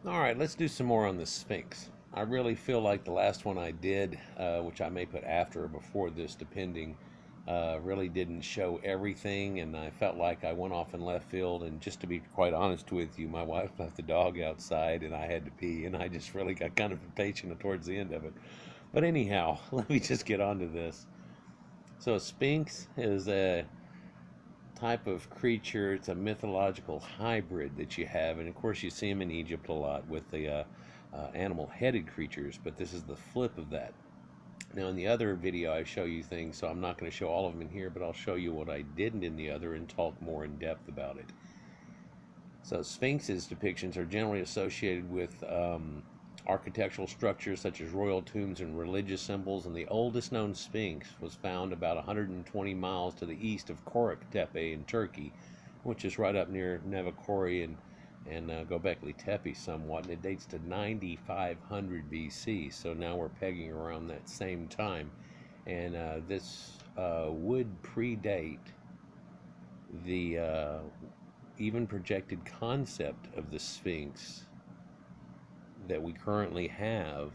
Alright, let's do some more on the Sphinx. I really feel like the last one I did, which I may put after or before this depending, really didn't show everything, and I felt like I went off in left field. And just to be quite honest with you, my wife left the dog outside and I had to pee, and I just really got kind of impatient towards the end of it. But anyhow, let me just get on to this. So a Sphinx is a type of creature. It's a mythological hybrid that you have, and of course you see them in Egypt a lot with the animal-headed creatures. But this is the flip of that. Now, in the other video, I show you things, so I'm not going to show all of them in here, but I'll show you what I didn't in the other and talk more in depth about it. So, Sphinx's depictions are generally associated with architectural structures such as royal tombs and religious symbols, and the oldest known Sphinx was found about 120 miles to the east of Tepe in Turkey, which is right up near Cori and Gobekli Tepe somewhat, and it dates to 9500 BC. So now we're pegging around that same time, and this would predate the even projected concept of the Sphinx that we currently have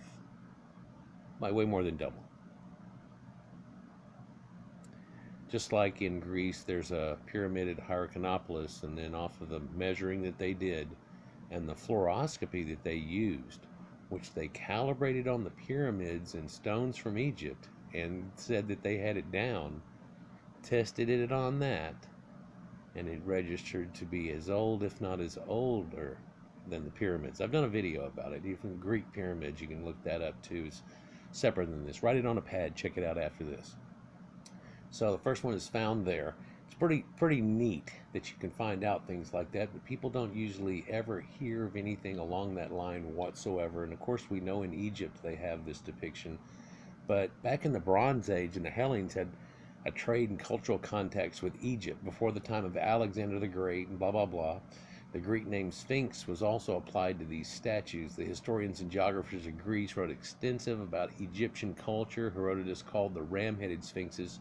by way more than double. Just like in Greece, there's a pyramid at Hierakonpolis, and then off of the measuring that they did and the fluoroscopy that they used, which they calibrated on the pyramids and stones from Egypt and said that they had it down, tested it on that, and it registered to be as old, if not as older, than the pyramids. I've done a video about it. Even Greek pyramids, you can look that up too. It's separate than this. Write it on a pad. Check it out after this. So the first one is found there. It's pretty neat that you can find out things like that, but people don't usually ever hear of anything along that line whatsoever. And of course, we know in Egypt they have this depiction, but back in the Bronze Age, and the Hellenes had a trade and cultural contacts with Egypt before the time of Alexander the Great and blah blah blah. The Greek name Sphinx was also applied to these statues. The historians and geographers of Greece wrote extensive about Egyptian culture. Herodotus called the ram-headed sphinxes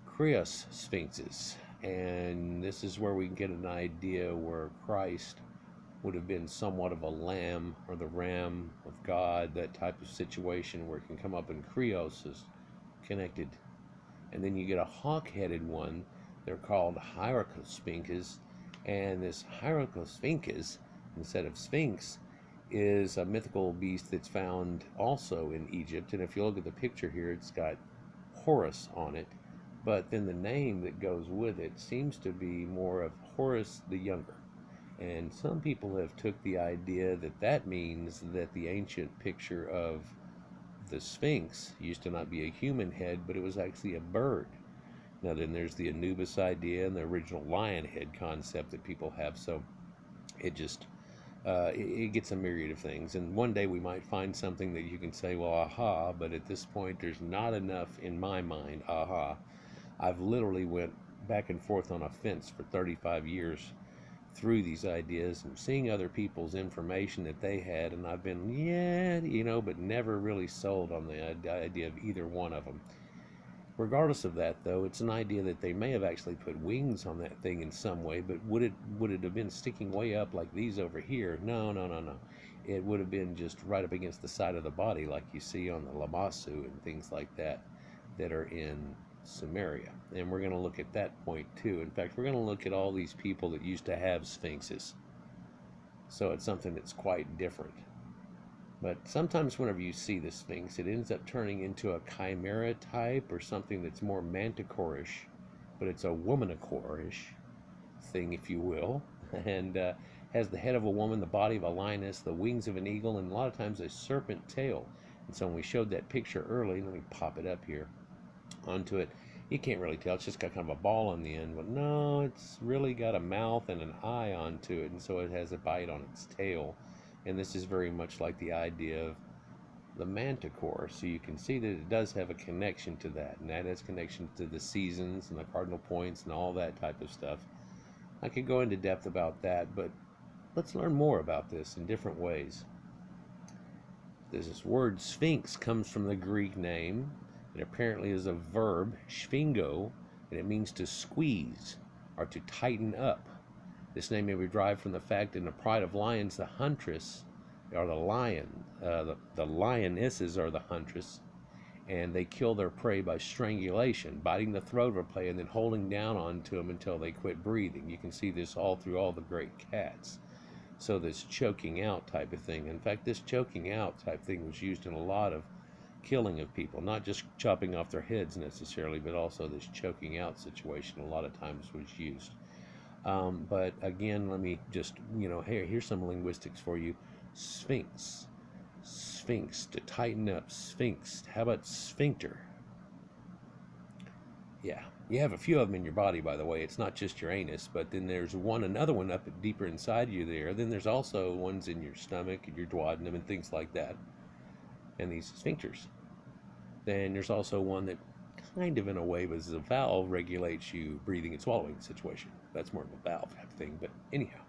Krios sphinxes, and this is where we can get an idea where Christ would have been somewhat of a lamb or the ram of God, that type of situation where it can come up in Krios is connected. And then you get a hawk-headed one. They're called Hierosphinxes, and this Hierosphinxes, instead of Sphinx, is a mythical beast that's found also in Egypt. And if you look at the picture here, it's got Horus on it, but then the name that goes with it seems to be more of Horus the Younger. And some people have took the idea that that means that the ancient picture of the Sphinx used to not be a human head, but it was actually a bird. Now then there's the Anubis idea and the original lion head concept that people have. So it just it gets a myriad of things, and one day we might find something that you can say, well, aha, but at this point there's not enough in my mind aha. I've literally went back and forth on a fence for 35 years through these ideas and seeing other people's information that they had, and I've been, yeah, but never really sold on the idea of either one of them. Regardless of that, though, it's an idea that they may have actually put wings on that thing in some way, but would it have been sticking way up like these over here? No, no, no, no. It would have been just right up against the side of the body like you see on the Lamassu and things like that that are in Sumeria. And we're going to look at that point too. In fact, we're going to look at all these people that used to have sphinxes. So it's something that's quite different. But sometimes whenever you see the Sphinx, it ends up turning into a chimera type or something that's more manticorish, but it's a womanicore-ish thing, if you will, and has the head of a woman, the body of a lioness, the wings of an eagle, and a lot of times a serpent tail. And so when we showed that picture early, let me pop it up here onto it, you can't really tell. It's just got kind of a ball on the end, but no, it's really got a mouth and an eye onto it, and so it has a bite on its tail. And this is very much like the idea of the manticore. So you can see that it does have a connection to that, and that has connection to the seasons and the cardinal points and all that type of stuff. I could go into depth about that, but let's learn more about this in different ways. This word Sphinx comes from the Greek name. It apparently is a verb, sphingo, and it means to squeeze or to tighten up. This name may be derived from the fact that in the Pride of Lions, the huntress are the lion. The lionesses are the huntress, and they kill their prey by strangulation, biting the throat of a prey and then holding down onto them until they quit breathing. You can see this all through all the great cats. So this choking out type of thing. In fact, this choking out type thing was used in a lot of killing of people, not just chopping off their heads necessarily, but also this choking out situation a lot of times was used. But again, let me just, here's some linguistics for you. Sphinx. Sphinx, to tighten up. Sphinx. How about sphincter? Yeah, you have a few of them in your body, by the way. It's not just your anus, but then there's another one up deeper inside you there. Then there's also ones in your stomach and your duodenum and things like that, and these sphincters. Then there's also one that kind of in a way was a valve, regulates you breathing and swallowing situation. That's more of a valve type thing, but anyhow.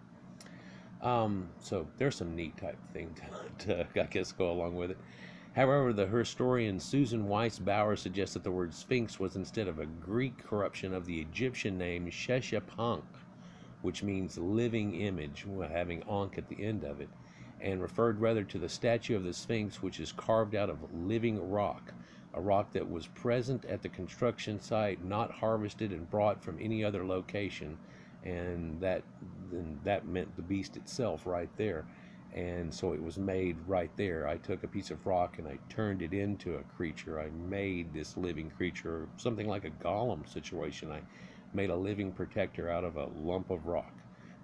So there's some neat type thing to I guess, go along with it. However, the historian Susan Weiss Bauer suggests that the word Sphinx was instead of a Greek corruption of the Egyptian name Sheshepunk, which means living image, having ankh at the end of it, and referred rather to the statue of the Sphinx, which is carved out of living rock, a rock that was present at the construction site, not harvested and brought from any other location, and that meant the beast itself right there. And so it was made right there. I took a piece of rock and I turned it into a creature. I made this living creature, something like a golem situation. I made a living protector out of a lump of rock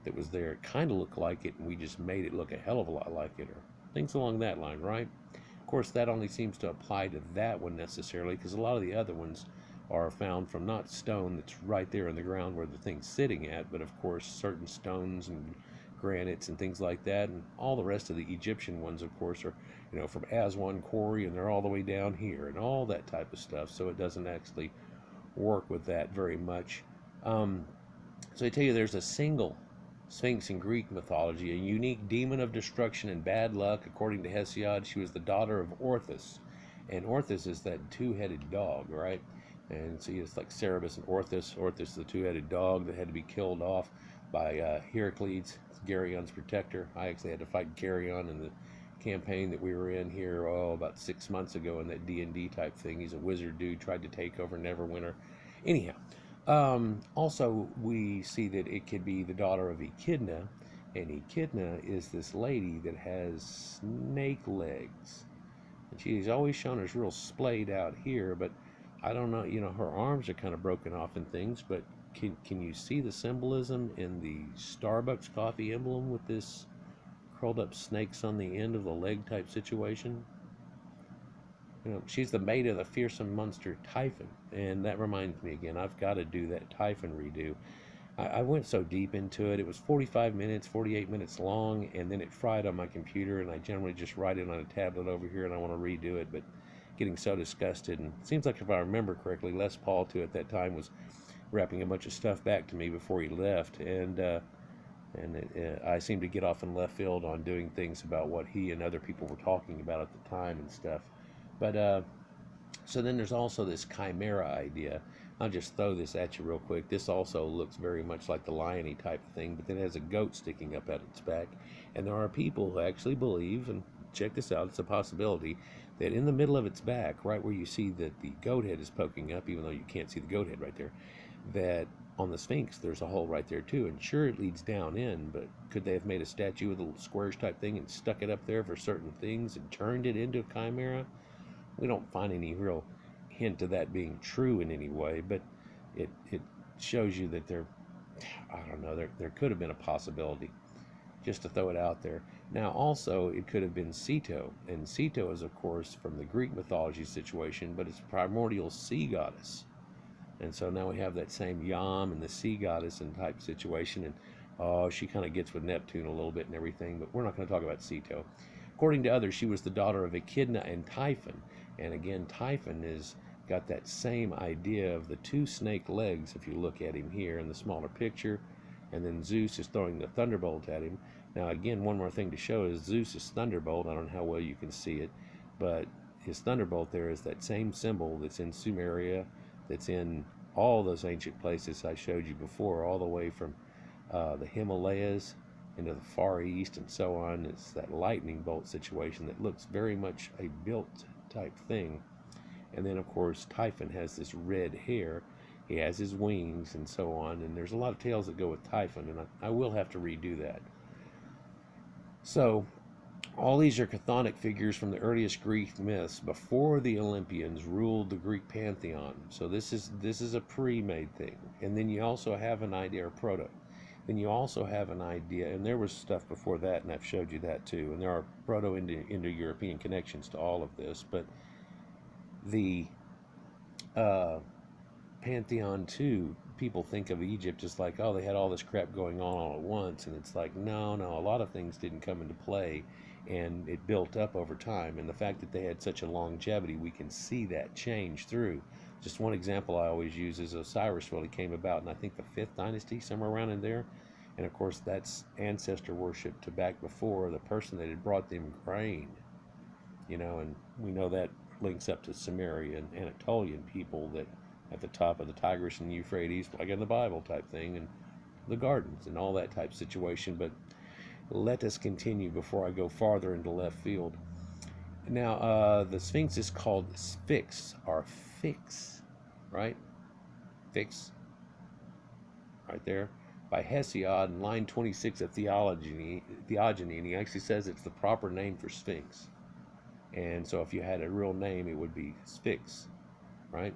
that was there. It kind of looked like it, and we just made it look a hell of a lot like it, or things along that line, right? Of course, that only seems to apply to that one necessarily, because a lot of the other ones are found from not stone that's right there in the ground where the thing's sitting at, but of course certain stones and granites and things like that, and all the rest of the Egyptian ones, of course, are from Aswan, Cori, and they're all the way down here and all that type of stuff. So it doesn't actually work with that very much. So I tell you, there's a single Sphinx in Greek mythology, a unique demon of destruction and bad luck. According to Hesiod, she was the daughter of Orthus, and Orthus is that two-headed dog, right? And so it's like Cerberus and Orthus. Orthus, the two-headed dog that had to be killed off by Heracles, Gerion's protector. I actually had to fight Gerion in the campaign that we were in here about 6 months ago in that D&D type thing. He's a wizard dude, tried to take over Neverwinter. Anyhow, also we see that it could be the daughter of Echidna, and Echidna is this lady that has snake legs. And she's always shown as real splayed out here, but I don't know, her arms are kind of broken off and things, but can you see the symbolism in the Starbucks coffee emblem with this curled up snakes on the end of the leg type situation? She's the mate of the fearsome monster Typhon, and that reminds me again, I've got to do that Typhon redo. I went so deep into it. It was 45 minutes, 48 minutes long, and then it fried on my computer, and I generally just write it on a tablet over here, and I want to redo it, but getting so disgusted. And it seems like, if I remember correctly, Les Paul, too, at that time was wrapping a bunch of stuff back to me before he left, and I seemed to get off in left field on doing things about what he and other people were talking about at the time and stuff. But so then there's also this chimera idea. I'll just throw this at you real quick. This also looks very much like the lion-y type of thing, but then it has a goat sticking up at its back. And there are people who actually believe, and check this out, it's a possibility, that in the middle of its back, right where you see that the goat head is poking up, even though you can't see the goat head right there, that on the Sphinx there's a hole right there too. And sure, it leads down in, but could they have made a statue with a little squarish type thing and stuck it up there for certain things and turned it into a chimera? We don't find any real hint of that being true in any way, but it shows you that I don't know, there could have been a possibility, just to throw it out there. Now also, it could have been Ceto, and Ceto is of course from the Greek mythology situation, but it's a primordial sea goddess. And so now we have that same Yam and the sea goddess and type situation, and she kind of gets with Neptune a little bit and everything, but we're not going to talk about Ceto. According to others, she was the daughter of Echidna and Typhon, and again, Typhon is got that same idea of the two snake legs, if you look at him here in the smaller picture, and then Zeus is throwing the thunderbolt at him. Now again, one more thing to show is Zeus's thunderbolt. I don't know how well you can see it, but his thunderbolt there is that same symbol that's in Sumeria, that's in all those ancient places I showed you before, all the way from the Himalayas into the Far East and so on. It's that lightning bolt situation that looks very much a built type thing. And then, of course, Typhon has this red hair. He has his wings and so on. And there's a lot of tales that go with Typhon, and I will have to redo that. So, all these are chthonic figures from the earliest Greek myths before the Olympians ruled the Greek pantheon. So this is a pre-made thing. And then you also have an idea, or proto. Then you also have an idea, and there was stuff before that, and I've showed you that too. And there are Proto Indo European connections to all of this. But the pantheon too, people think of Egypt as like, oh, they had all this crap going on all at once, and it's like, no, a lot of things didn't come into play, and it built up over time. And the fact that they had such a longevity, we can see that change through. Just one example I always use is Osiris really came about in, I think, the 5th dynasty, somewhere around in there. And of course, that's ancestor worship to back before the person that had brought them grain, and we know that links up to Sumerian, Anatolian people that at the top of the Tigris and Euphrates, like in the Bible type thing, and the gardens and all that type situation. But let us continue before I go farther into left field. Now, the Sphinx is called Sphinx, or Fix, right? Fix, right there, by Hesiod in line 26 of Theogony, and he actually says it's the proper name for Sphinx. And so if you had a real name, it would be Sphinx, right?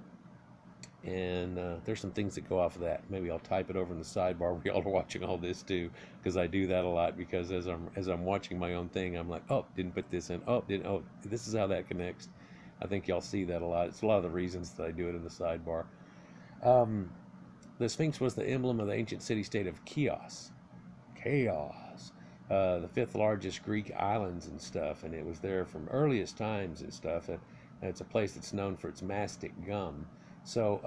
And there's some things that go off of that. Maybe I'll type it over in the sidebar where y'all are watching all this too, because I do that a lot. Because as I'm watching my own thing, I'm like, oh, didn't put this in. Oh, this is how that connects. I think y'all see that a lot. It's a lot of the reasons that I do it in the sidebar. The Sphinx was the emblem of the ancient city-state of Chios, the 5th largest Greek islands and stuff, and it was there from earliest times and stuff. And it's a place that's known for its mastic gum. So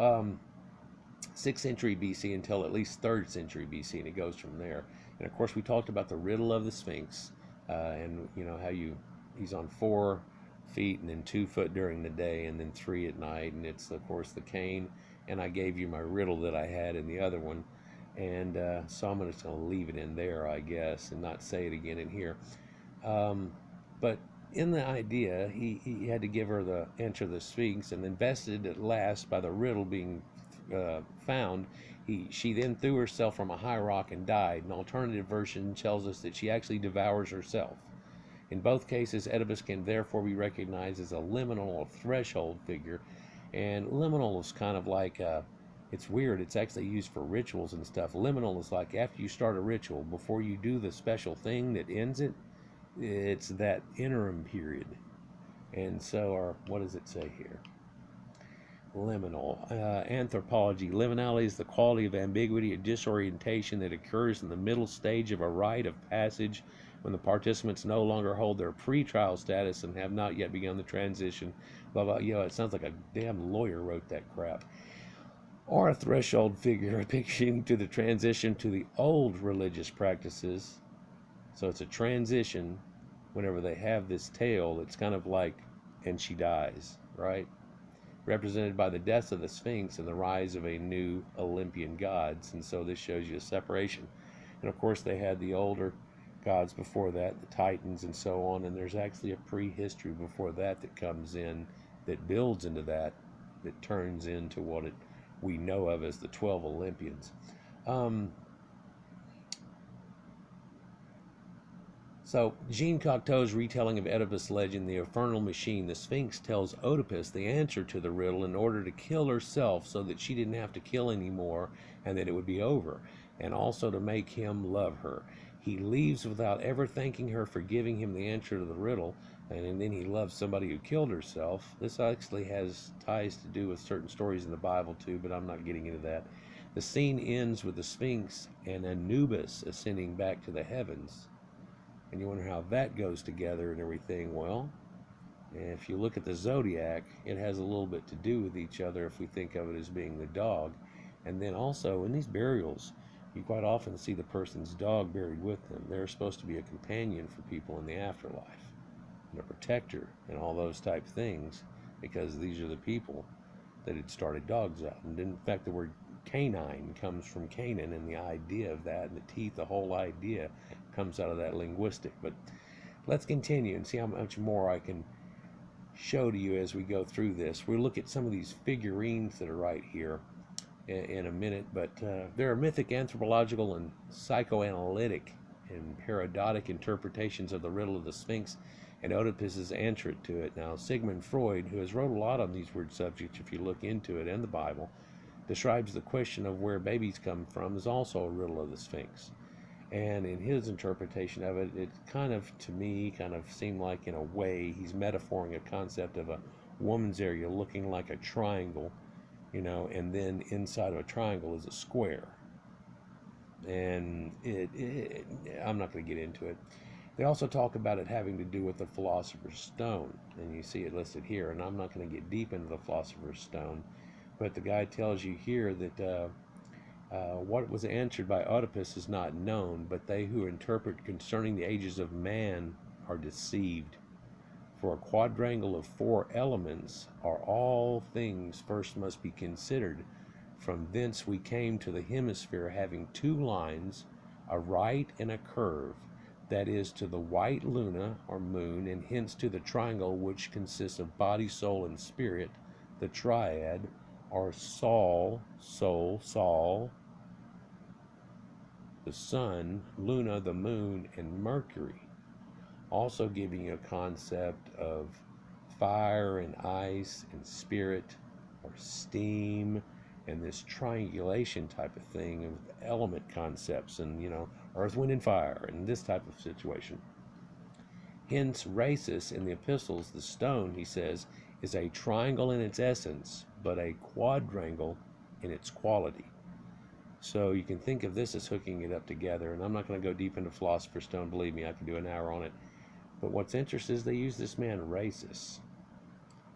6th century BC until at least 3rd century BC, and it goes from there. And of course, we talked about the riddle of the Sphinx, and how he's on 4 feet and then 2 foot during the day and then 3 at night, and it's of course the cane. And I gave you my riddle that I had in the other one, and so I'm just going to leave it in there, I guess, and not say it again in here. But in the idea, he had to give her the answer of the Sphinx, and then vested at last by the riddle being found, she then threw herself from a high rock and died. An alternative version tells us that she actually devours herself. In both cases, Oedipus can therefore be recognized as a liminal or threshold figure, and liminal is kind of like, it's weird, it's actually used for rituals and stuff. Liminal is like after you start a ritual, before you do the special thing that ends it, it's that interim period. And so, or what does it say here? Liminal. Anthropology. Liminality is the quality of ambiguity or disorientation that occurs in the middle stage of a rite of passage when the participants no longer hold their pre-trial status and have not yet begun the transition. Blah, blah. It sounds like a damn lawyer wrote that crap. Or a threshold figure depicting to the transition to the old religious practices. So it's a transition whenever they have this tale. It's kind of like, and she dies, right? Represented by the deaths of the Sphinx and the rise of a new Olympian gods. And so this shows you a separation. And of course they had the older gods before that, the Titans and so on. And there's actually a prehistory before that that comes in, that builds into that turns into what we know of as the 12 Olympians. So, Jean Cocteau's retelling of Oedipus' legend, The Infernal Machine, the Sphinx tells Oedipus the answer to the riddle in order to kill herself so that she didn't have to kill anymore and that it would be over, and also to make him love her. He leaves without ever thanking her for giving him the answer to the riddle, and then he loves somebody who killed herself. This actually has ties to do with certain stories in the Bible too, but I'm not getting into that. The scene ends with the Sphinx and Anubis ascending back to the heavens. And you wonder how that goes together and everything. Well, if you look at the zodiac, it has a little bit to do with each other if we think of it as being the dog. And then also in these burials, you quite often see the person's dog buried with them. They're supposed to be a companion for people in the afterlife, and a protector, and all those type things, because these are the people that had started dogs out. And in fact, the word canine comes from Canaan, and the idea of that, and the teeth, the whole idea comes out of that linguistic. But let's continue and see how much more I can show to you as we go through this. We'll look at some of these figurines that are right here in a minute, but there are mythic, anthropological, and psychoanalytic and paradotic interpretations of the riddle of the Sphinx and Oedipus's answer to it. Now, Sigmund Freud, who has wrote a lot on these weird subjects, if you look into it, and the Bible, describes the question of where babies come from as also a riddle of the Sphinx. And in his interpretation of it, it kind of, to me, kind of seemed like, in a way, he's metaphoring a concept of a woman's area looking like a triangle, you know, and then inside of a triangle is a square. And I'm not going to get into it. They also talk about it having to do with the Philosopher's Stone, and you see it listed here, and I'm not going to get deep into the Philosopher's Stone, but the guy tells you here that what was answered by Oedipus is not known, but they who interpret concerning the ages of man are deceived. For a quadrangle of 4 elements are all things first must be considered. From thence we came to the hemisphere having 2 lines, a right and a curve, that is, to the white luna or moon, and hence to the triangle which consists of body, soul, and spirit, the triad, or Sol, the sun, Luna, the moon, and Mercury. Also giving you a concept of fire and ice and spirit or steam, and this triangulation type of thing of element concepts, and, you know, earth, wind, and fire, and this type of situation. Hence, Rhasis in the epistles, the stone, he says, is a triangle in its essence, but a quadrangle in its quality. So you can think of this as hooking it up together, and I'm not going to go deep into Philosopher's Stone, believe me, I could do an hour on it. But what's interesting is they use this man, Rhasis.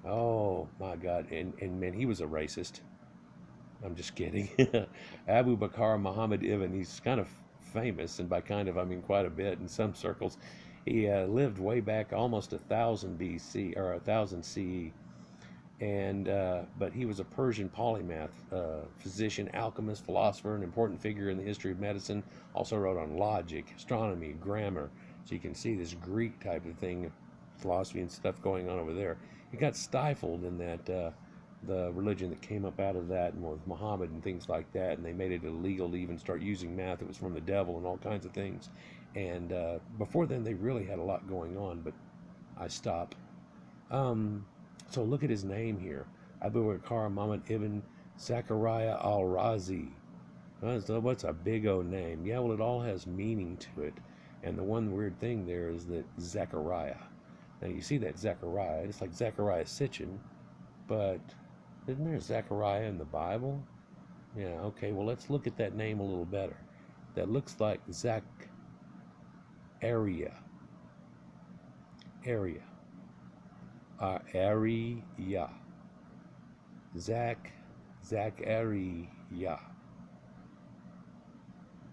Oh, my God, and man, he was a racist. I'm just kidding. Abu Bakr Muhammad Ibn, he's kind of famous, and by kind of I mean quite a bit in some circles. He lived way back almost 1000 BC or 1000 CE, and but he was a Persian polymath, physician, alchemist, philosopher, an important figure in the history of medicine. Also wrote on logic, astronomy, grammar. So you can see this Greek type of thing, philosophy and stuff going on over there. It got stifled in that the religion that came up out of that, and with Muhammad and things like that, and they made it illegal to even start using math. It was from the devil and all kinds of things. And before then, they really had a lot going on, but I stop. So look at his name here, Abu Bakr Muhammad ibn Zachariah al-Razi. What's a big old name? Yeah, well, it all has meaning to it. And the one weird thing there is that Zechariah. Now you see that Zechariah, it's like Zechariah Sitchin, but isn't there Zechariah in the Bible? Yeah, okay, well, let's look at that name a little better. That looks like Area. Area. Zachariah.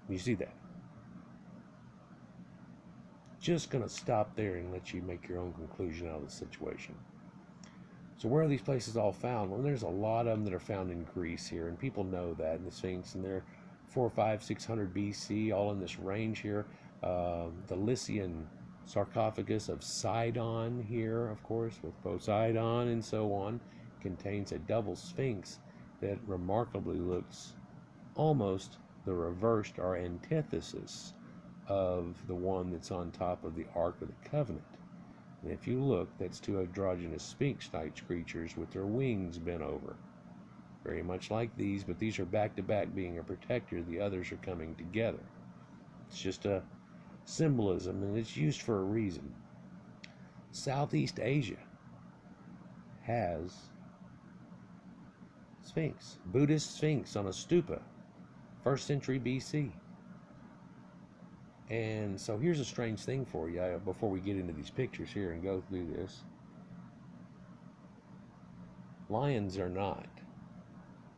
You see that? Just going to stop there and let you make your own conclusion out of the situation. So where are these places all found? Well, there's a lot of them that are found in Greece here, and people know that in the Sphinx, and they're 400, 500, 600 BC, all in this range here. The Lycian sarcophagus of Sidon here, of course, with Poseidon and so on, contains a double Sphinx that remarkably looks almost the reversed or antithesis of the one that's on top of the Ark of the Covenant. And if you look, that's 2 androgynous Sphinx-type creatures with their wings bent over. Very much like these, but these are back-to-back being a protector. The others are coming together. It's just a symbolism, and it's used for a reason. Southeast Asia has Sphinx, Buddhist Sphinx on a stupa, 1st century BC. And so here's a strange thing for you before we get into these pictures here and go through this. Lions are not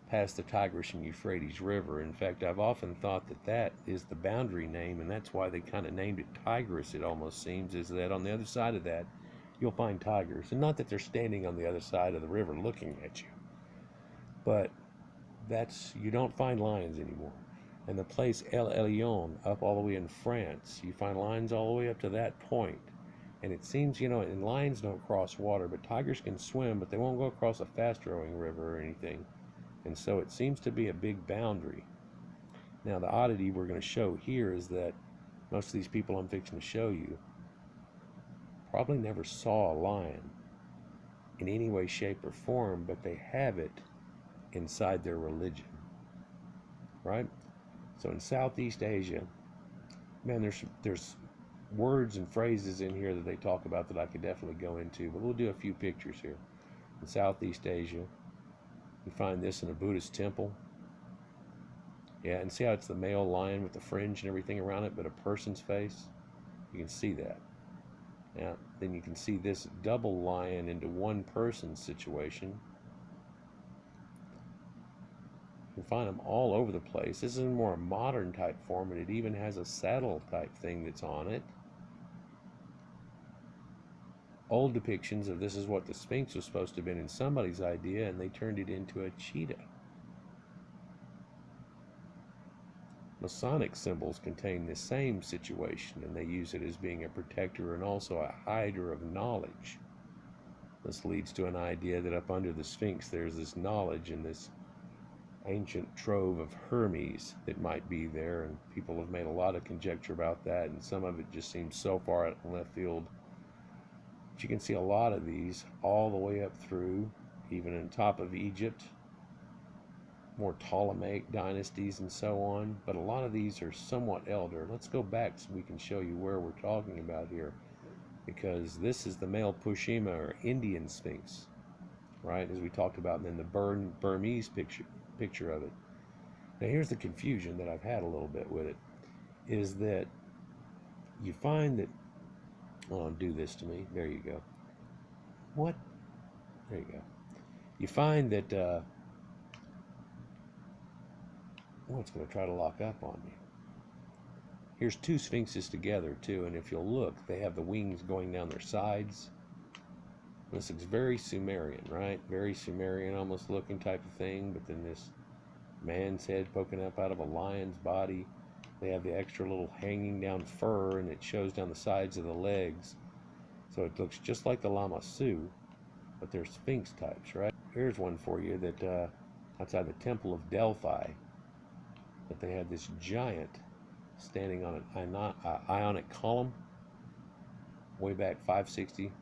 past the Tigris and Euphrates River. In fact, I've often thought that that is the boundary name, and that's why they kind of named it Tigris, it almost seems, is that on the other side of that, you'll find tigers. And not that they're standing on the other side of the river looking at you, but you don't find lions anymore. And the place El Elyon, up all the way in France, you find lines all the way up to that point. And it seems, and lions don't cross water, but tigers can swim, but they won't go across a fast-flowing river or anything. And so it seems to be a big boundary. Now, the oddity we're going to show here is that most of these people I'm fixing to show you probably never saw a lion in any way, shape, or form, but they have it inside their religion, right? So in Southeast Asia, man, there's words and phrases in here that they talk about that I could definitely go into, but we'll do a few pictures here. In Southeast Asia, you find this in a Buddhist temple. Yeah, and see how it's the male lion with the fringe and everything around it, but a person's face? You can see that. Yeah, then you can see this double lion into one person situation. You can find them all over the place. This is in more a modern type form, and it even has a saddle type thing that's on it. Old depictions of this is what the Sphinx was supposed to have been in somebody's idea, and they turned it into a cheetah. Masonic symbols contain the same situation, and they use it as being a protector and also a hider of knowledge. This leads to an idea that up under the Sphinx there's this knowledge and this ancient trove of Hermes that might be there, and people have made a lot of conjecture about that, and some of it just seems so far out in left field. But you can see a lot of these all the way up through, even on top of Egypt, more Ptolemaic dynasties and so on, but a lot of these are somewhat elder. Let's go back so we can show you where we're talking about here, because this is the male Pushima or Indian Sphinx, right, as we talked about, and then the Burmese picture of it. Now here's the confusion that I've had a little bit with it, is that you find that, oh, do this to me, there you go. What? There you go. You find that, oh, it's going to try to lock up on me. Here's two sphinxes together too, and if you'll look, they have the wings going down their sides. This looks very Sumerian, right? Very Sumerian almost looking type of thing, but then this man's head poking up out of a lion's body. They have the extra little hanging down fur, and it shows down the sides of the legs. So it looks just like the Lama Su, but they're sphinx types, right? Here's one for you that outside the Temple of Delphi, that they had this giant standing on an ionic column way back 560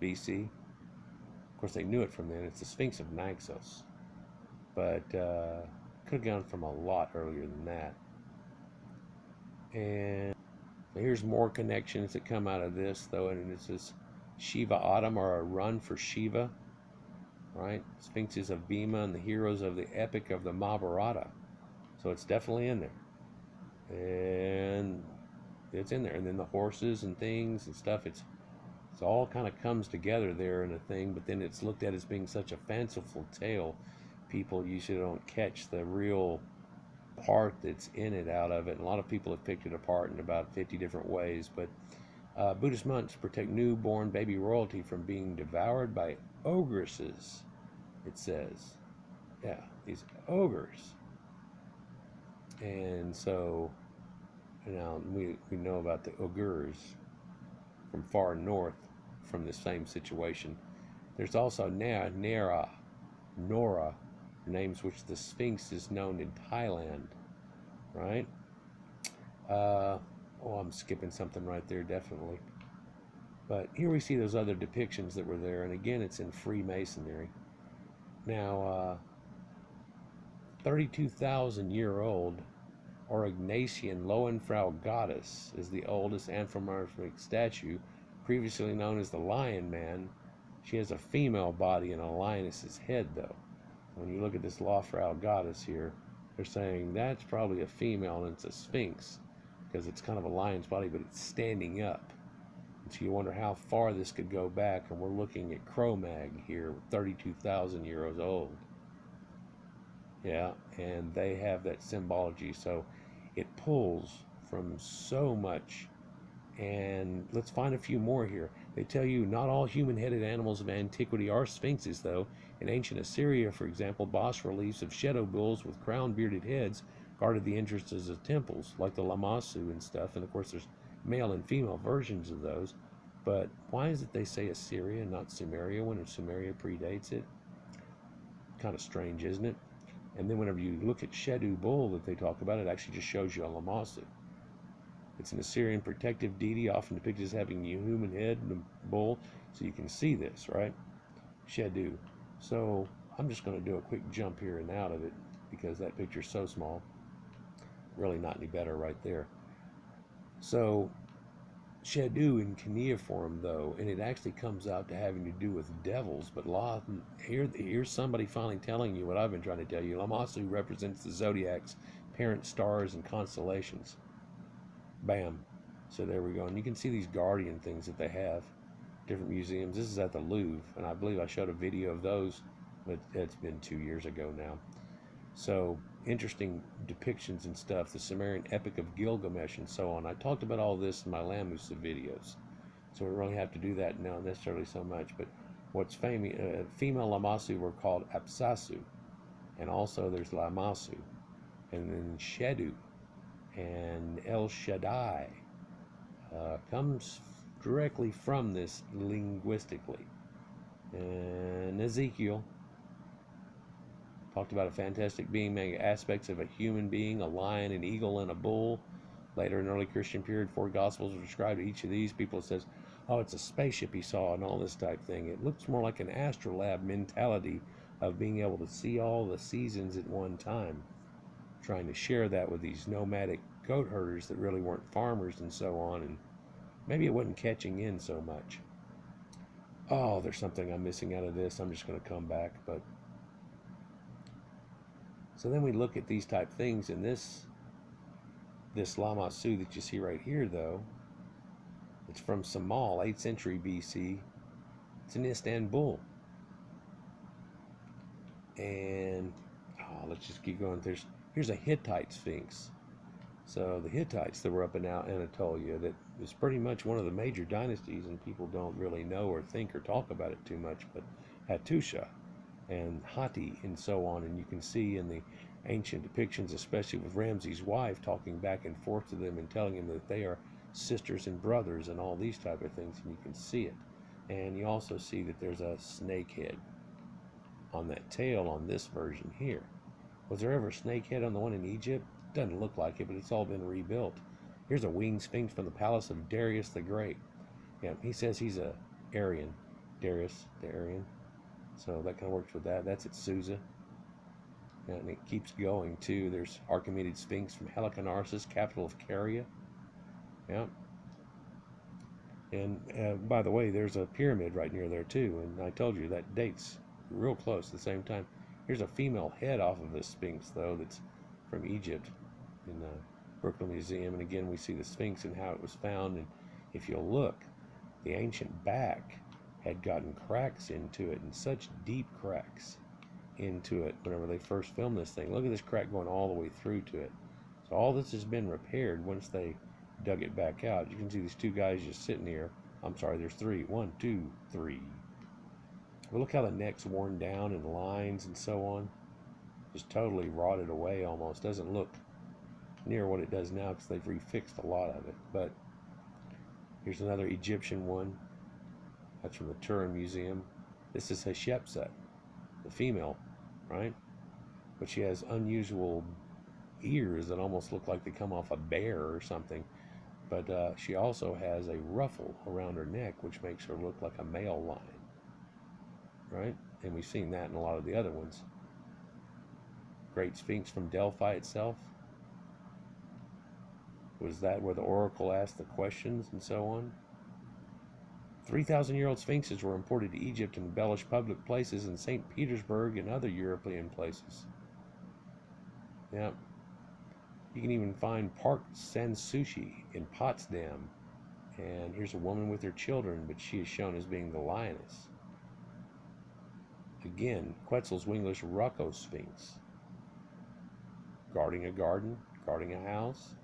BC. Of course, they knew it from then. It's the Sphinx of Naxos, but could have gone from a lot earlier than that. And here's more connections that come out of this, though, and it's this Shiva Autumn, or a run for Shiva, right? Sphinxes of Bhima and the heroes of the epic of the Mahabharata. So it's definitely in there, and it's in there. And then the horses and things and stuff, it's all kind of comes together there in a thing, but then it's looked at as being such a fanciful tale. People usually don't catch the real part that's in it out of it. And a lot of people have picked it apart in about 50 different ways, but Buddhist monks protect newborn baby royalty from being devoured by ogresses, it says. Yeah, these ogres. And so, now we know about the ogres from far north from the same situation. There's also Nora, names which the Sphinx is known in Thailand, right? Oh, I'm skipping something right there, definitely. But here we see those other depictions that were there, and again, it's in Freemasonry. Now, 32,000-year-old Aurignacian Lowenfrau goddess is the oldest anthropomorphic statue, previously known as the Lion Man. She has a female body and a lioness's head, though. When you look at this Lofrau goddess here, they're saying that's probably a female, and it's a sphinx, because it's kind of a lion's body, but it's standing up. And so you wonder how far this could go back, and we're looking at Cro-Mag here, 32,000 years old. Yeah, and they have that symbology, so it pulls from so much. And let's find a few more here. They tell you not all human-headed animals of antiquity are sphinxes, though. In ancient Assyria, for example, bas reliefs of shadow bulls with crown bearded heads guarded the entrances of temples, like the Lamassu and stuff. And of course, there's male and female versions of those. But why is it they say Assyria and not Sumeria when Sumeria predates it? Kind of strange, isn't it? And then whenever you look at Shedu bull that they talk about, it actually just shows you a Lamassu. It's an Assyrian protective deity, often depicted as having a human head and a bull. So you can see this, right? Shedu. So I'm just going to do a quick jump here and out of it because that picture's so small. Really not any better right there. So Shedu in cuneiform, though, and it actually comes out to having to do with devils. But here's somebody finally telling you what I've been trying to tell you. Lamassu represents the zodiac's parent stars and constellations. Bam. So there we go. And you can see these guardian things that they have. Different museums. This is at the Louvre, and I believe I showed a video of those, but it's been 2 years ago now. So interesting depictions and stuff. The Sumerian Epic of Gilgamesh and so on. I talked about all this in my Lamusa videos, so we don't really have to do that now necessarily so much. But what's famous, female Lamassu were called Apsasu, and also there's Lamassu, and then Shedu, and El Shaddai comes directly from this linguistically. And Ezekiel talked about a fantastic being, many aspects of a human being, a lion, an eagle, and a bull. Later in early Christian period, 4 Gospels described each of these. People says, oh, it's a spaceship he saw and all this type thing. It looks more like an astrolabe mentality of being able to see all the seasons at one time. Trying to share that with these nomadic goat herders that really weren't farmers and so on, and maybe it wasn't catching in so much. Oh, there's something I'm missing out of this. I'm just going to come back. But so then we look at these type things, and this Lamassu that you see right here, though, it's from Samal, 8th century BC. It's in Istanbul. And let's just keep going. Here's a Hittite Sphinx. So the Hittites that were up in Anatolia, that was pretty much one of the major dynasties, and people don't really know or think or talk about it too much, but Hattusha and Hatti and so on. And you can see in the ancient depictions, especially with Ramses' wife, talking back and forth to them and telling them that they are sisters and brothers and all these type of things, and you can see it. And you also see that there's a snake head on that tail on this version here. Was there ever a snake head on the one in Egypt? Doesn't look like it, but it's all been rebuilt. Here's a winged sphinx from the palace of Darius the Great. Yeah, he says he's a Aryan. Darius the Aryan. So that kind of works with that. That's at Susa. And it keeps going too. There's Archimedes Sphinx from Halicarnassus, capital of Caria. Yeah. And by the way, there's a pyramid right near there too. And I told you that dates real close at the same time. Here's a female head off of this Sphinx, though, that's from Egypt in the Brooklyn Museum. And again, we see the Sphinx and how it was found. And if you'll look, the ancient back had gotten cracks into it, and such deep cracks into it whenever they first filmed this thing. Look at this crack going all the way through to it. So all this has been repaired once they dug it back out. You can see these 2 guys just sitting here. I'm sorry, there's 3. 1, 2, 3. But look how the neck's worn down and lines and so on. Just totally rotted away almost. Doesn't look near what it does now because they've refixed a lot of it. But here's another Egyptian one. That's from the Turin Museum. This is Hatshepsut, the female, right? But she has unusual ears that almost look like they come off a bear or something. But she also has a ruffle around her neck, which makes her look like a male lion. Right? And we've seen that in a lot of the other ones. Great Sphinx from Delphi itself. Was that where the oracle asked the questions and so on? 3,000-year-old sphinxes were imported to Egypt and embellished public places in St. Petersburg and other European places. Yeah. You can even find Park Sanssouci in Potsdam. And here's a woman with her children, but she is shown as being the lioness. Again, Quetzal's wingless Rocco Sphinx. Guarding a garden, guarding a house.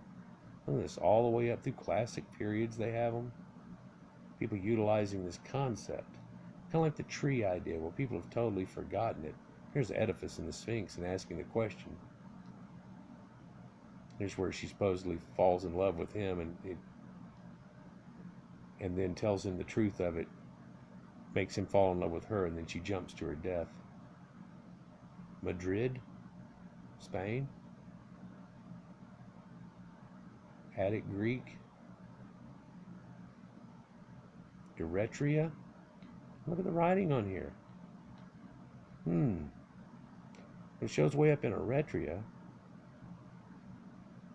Look at this, all the way up through classic periods they have them. People utilizing this concept. Kind of like the tree idea, well, people have totally forgotten it. Here's the edifice in the Sphinx and asking the question. There's where she supposedly falls in love with him, and then tells him the truth of it, makes him fall in love with her, and then she jumps to her death. Madrid, Spain, Attic Greek, Eretria. Look at the writing on here. It shows way up in Eretria.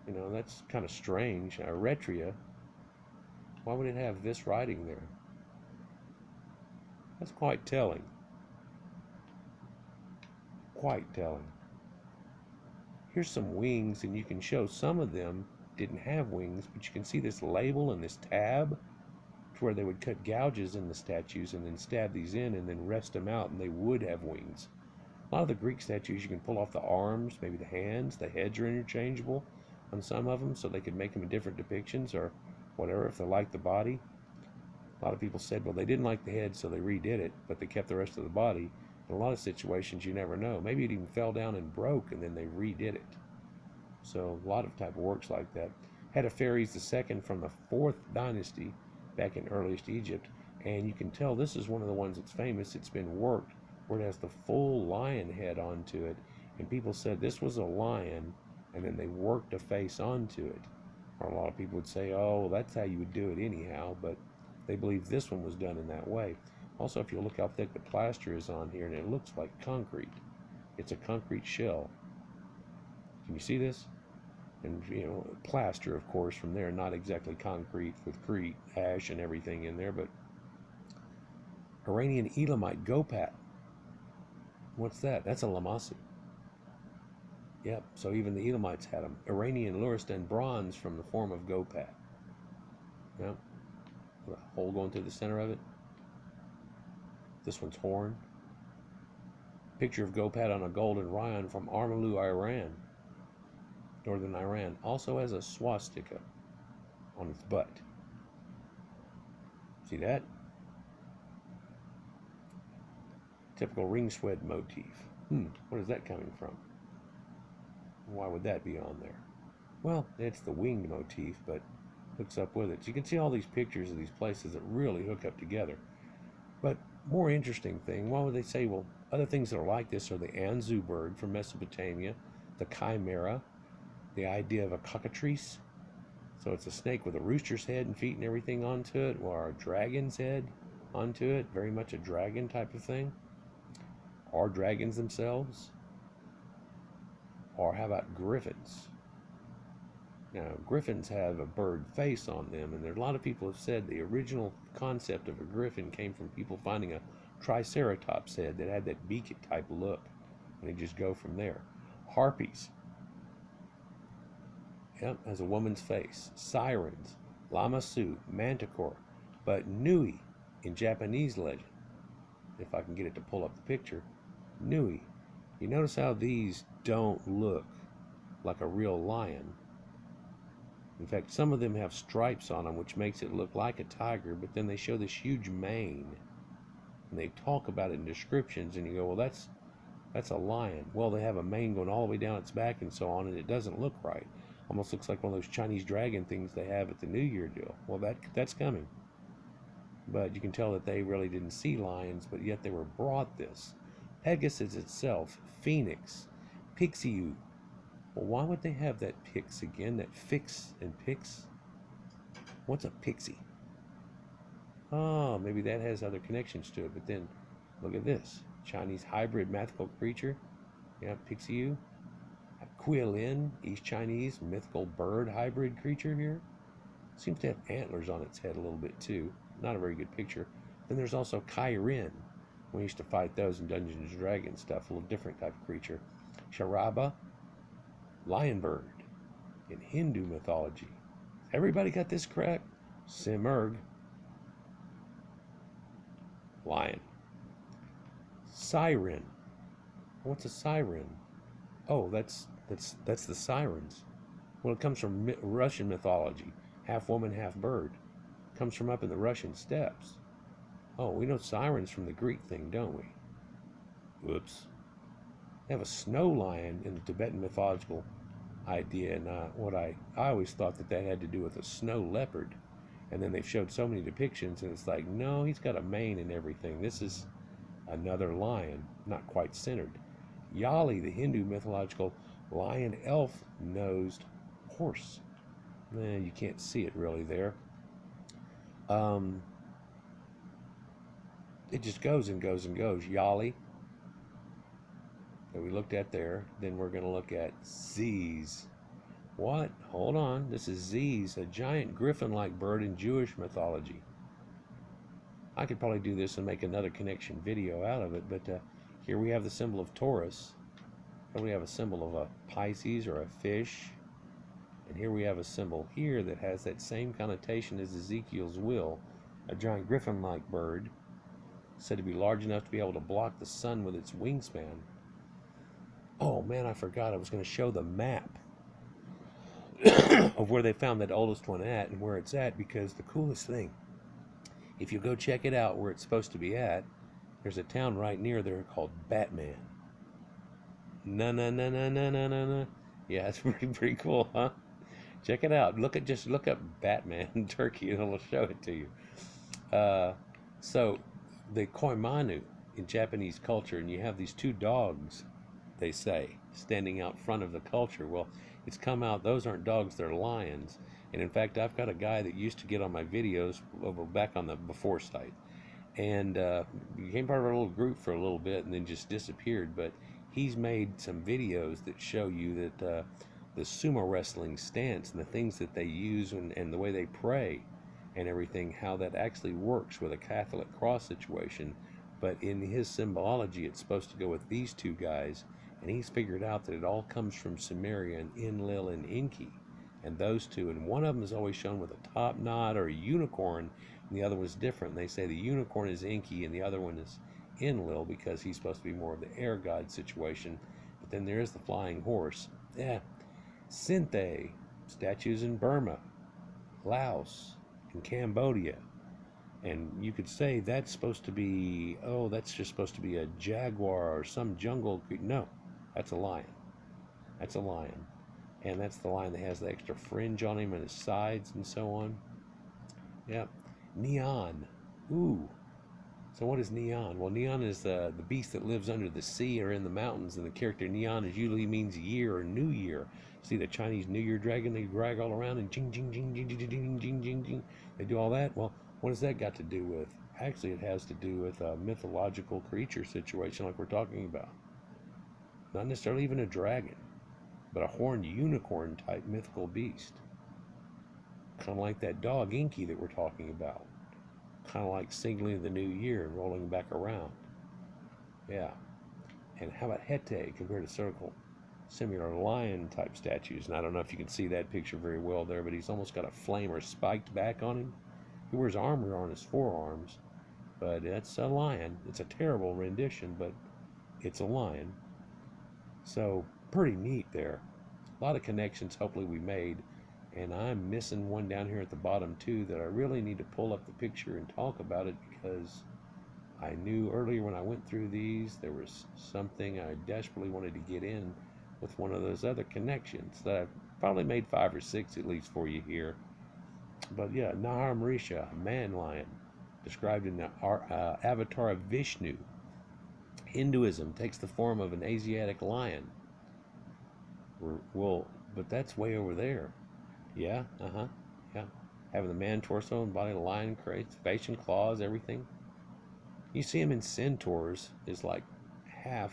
You know, that's kind of strange. Eretria. Why would it have this writing there? That's quite telling. Quite telling. Here's some wings, and you can show some of them didn't have wings, but you can see this label and this tab to where they would cut gouges in the statues and then stab these in and then rest them out, and they would have wings. A lot of the Greek statues, you can pull off the arms, maybe the hands. The heads are interchangeable on some of them, so they could make them in different depictions or whatever if they like the body. A lot of people said, well, they didn't like the head, so they redid it, but they kept the rest of the body. In a lot of situations, you never know. Maybe it even fell down and broke, and then they redid it. So a lot of type of works like that. Hetepheres II from the 4th dynasty, back in earliest Egypt, and you can tell this is one of the ones that's famous. It's been worked where it has the full lion head onto it, and people said this was a lion, and then they worked a face onto it. Or a lot of people would say, oh, that's how you would do it anyhow, but they believe this one was done in that way. Also, if you look how thick the plaster is on here, and it looks like concrete. It's a concrete shell. Can you see this? And, you know, plaster, of course, from there, not exactly concrete with Crete, ash and everything in there, but Iranian Elamite Gopat. What's that? That's a Lamassu. Yep, so even the Elamites had them. Iranian Luristan bronze from the form of Gopat. Yep, with a hole going through the center of it. This one's horn. Picture of Gopat on a golden Ryan from Armalu, Iran. Northern Iran. Also has a swastika on its butt. See that? Typical ring swed motif. What is that coming from? Why would that be on there? Well, it's the winged motif, but hooks up with it. So you can see all these pictures of these places that really hook up together. But more interesting thing, why would they say, well, other things that are like this are the Anzu bird from Mesopotamia, the chimera, the idea of a cockatrice. So it's a snake with a rooster's head and feet and everything onto it, or a dragon's head onto it, very much a dragon type of thing. Or dragons themselves. Or how about griffins? Now, griffins have a bird face on them, and there are a lot of people have said the original concept of a griffin came from people finding a triceratops head that had that beak type look, and they just go from there. Harpies. Yep, has a woman's face. Sirens, Lamassu, Manticore, but Nui in Japanese legend, if I can get it to pull up the picture, Nui. You notice how these don't look like a real lion. In fact, some of them have stripes on them, which makes it look like a tiger, but then they show this huge mane. And they talk about it in descriptions, and you go, well, that's a lion. Well, they have a mane going all the way down its back and so on, and it doesn't look right. Almost looks like one of those Chinese dragon things they have at the New Year deal. Well, that's coming. But you can tell that they really didn't see lions, but yet they were brought this. Pegasus itself, Phoenix, Pixiu. Well, why would they have that pix again? That fix and pix? What's a pixie? Oh, maybe that has other connections to it. But then, look at this. Chinese hybrid mythical creature. Yeah, Pixiu. Quilin, East Chinese mythical bird hybrid creature here. Seems to have antlers on its head a little bit too. Not a very good picture. Then there's also Kairin. We used to fight those in Dungeons & Dragons stuff. A little different type of creature. Sharaba. Lion bird in Hindu mythology. Everybody got this correct? Simurg. Lion. Siren. What's a siren? Oh, that's the sirens. Well, it comes from Russian mythology. Half woman, half bird. Comes from up in the Russian steppes. Oh, we know sirens from the Greek thing, don't we? Whoops. They have a snow lion in the Tibetan mythological idea. And I always thought that had to do with a snow leopard. And then they've showed so many depictions, and it's like, no, he's got a mane and everything. This is another lion, not quite centered. Yali, the Hindu mythological lion elf-nosed horse. You can't see it really there. It just goes and goes and goes. Yali, that we looked at there. Then we're going to look at Z's. What? Hold on. This is Z's, a giant griffin-like bird in Jewish mythology. I could probably do this and make another connection video out of it, but here we have the symbol of Taurus. Here we have a symbol of a Pisces or a fish. And here we have a symbol here that has that same connotation as Ezekiel's will, a giant griffin-like bird, said to be large enough to be able to block the sun with its wingspan. Oh man, I forgot I was going to show the map of where they found that oldest one at and where it's at, because the coolest thing, if you go check it out where it's supposed to be at, there's a town right near there called Batman. No. Yeah, it's pretty cool, huh? Check it out. Just look up Batman in Turkey and it'll show it to you. So the koimanu in Japanese culture, and you have these two dogs, they say, standing out front of the culture. Well, it's come out, those aren't dogs, they're lions. And in fact, I've got a guy that used to get on my videos over back on the before site, and became part of our little group for a little bit and then just disappeared. But he's made some videos that show you that the sumo wrestling stance and the things that they use and the way they pray and everything, how that actually works with a Catholic cross situation. But in his symbology, it's supposed to go with these two guys, and he's figured out that it all comes from Sumerian, Enlil, and Enki, and those two. And one of them is always shown with a top knot or a unicorn, and the other one's different. And they say the unicorn is Enki, and the other one is Enlil, because he's supposed to be more of the air god situation. But then there is the flying horse. Yeah. Sinthe, statues in Burma, Laos, and Cambodia. And you could say that's supposed to be, oh, that's just supposed to be a jaguar or some jungle. No, that's a lion. That's a lion. And that's the lion that has the extra fringe on him and his sides and so on. Yep. Neon. Ooh. So what is Neon? Well, Neon is the beast that lives under the sea or in the mountains, and the character Neon usually means year or New Year. See the Chinese New Year dragon, they drag all around and jing, jing, jing, jing, jing, jing, jing, jing, jing. They do all that. Well, what has that got to do with? Actually, it has to do with a mythological creature situation like we're talking about. Not necessarily even a dragon, but a horned unicorn type mythical beast. Kind of like that dog Enki that we're talking about. Kind of like signaling the new year and rolling back around. Yeah. And how about Hete compared to circle? Similar lion type statues. And I don't know if you can see that picture very well there, but he's almost got a flame or spiked back on him. He wears armor on his forearms, but it's a lion. It's a terrible rendition, but it's a lion. So pretty neat there. A lot of connections hopefully we made. And I'm missing one down here at the bottom too that I really need to pull up the picture and talk about it, because I knew earlier when I went through these there was something I desperately wanted to get in with one of those other connections that I've probably made 5 or 6 at least for you here. But yeah, Nahar Marisha, a man lion, described in the avatar of Vishnu. Hinduism takes the form of an Asiatic lion. Well, but that's way over there. Yeah, yeah. Having the man torso and body of lion, crates, face and claws, everything. You see him in centaurs, is like half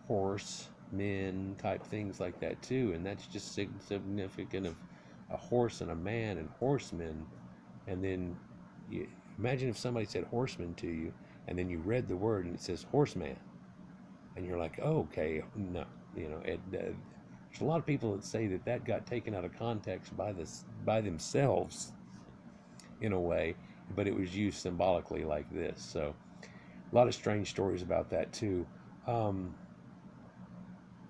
horse, men type things like that too, and that's just significant of a horse and a man and horsemen. And then you imagine if somebody said horseman to you, and then you read the word and it says horseman, and you're like, oh, okay, no, there's a lot of people that say that got taken out of context by themselves in a way, but it was used symbolically like this. So a lot of strange stories about that too.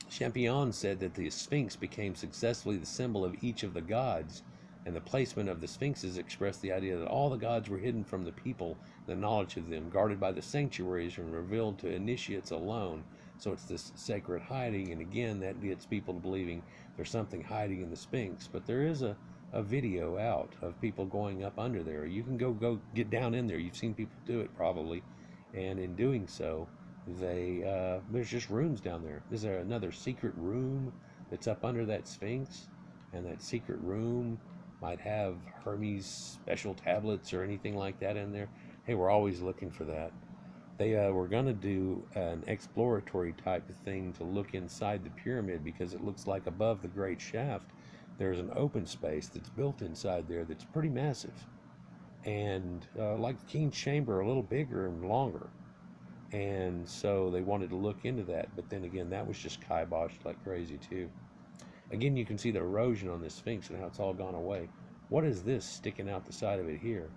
Champion said that the Sphinx became successfully the symbol of each of the gods, and the placement of the Sphinxes expressed the idea that all the gods were hidden from the people, the knowledge of them, guarded by the sanctuaries and revealed to initiates alone. So it's this sacred hiding, and again, that gets people to believing there's something hiding in the Sphinx. But there is a video out of people going up under there. You can go get down in there. You've seen people do it probably, and in doing so, there's just rooms down there. Is there another secret room that's up under that Sphinx? And that secret room might have Hermes special tablets or anything like that in there. Hey, we're always looking for that. They were going to do an exploratory type of thing to look inside the pyramid, because it looks like above the great shaft there's an open space that's built inside there that's pretty massive, and like the King's Chamber, a little bigger and longer. And so they wanted to look into that, but then again, that was just kiboshed like crazy too. Again, you can see the erosion on this Sphinx and how it's all gone away. What is this sticking out the side of it here?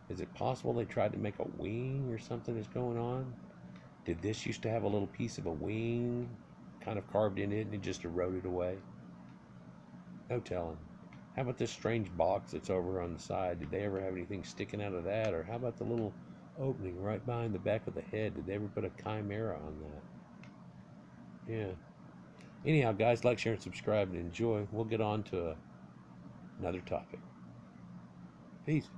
Is it possible they tried to make a wing or something that's going on? Did this used to have a little piece of a wing kind of carved in it and it just eroded away? No telling. How about this strange box that's over on the side? Did they ever have anything sticking out of that? Or how about the little opening right behind the back of the head? Did they ever put a chimera on that? Yeah. Anyhow, guys, like, share, and subscribe, and enjoy. We'll get on to another topic. Peace.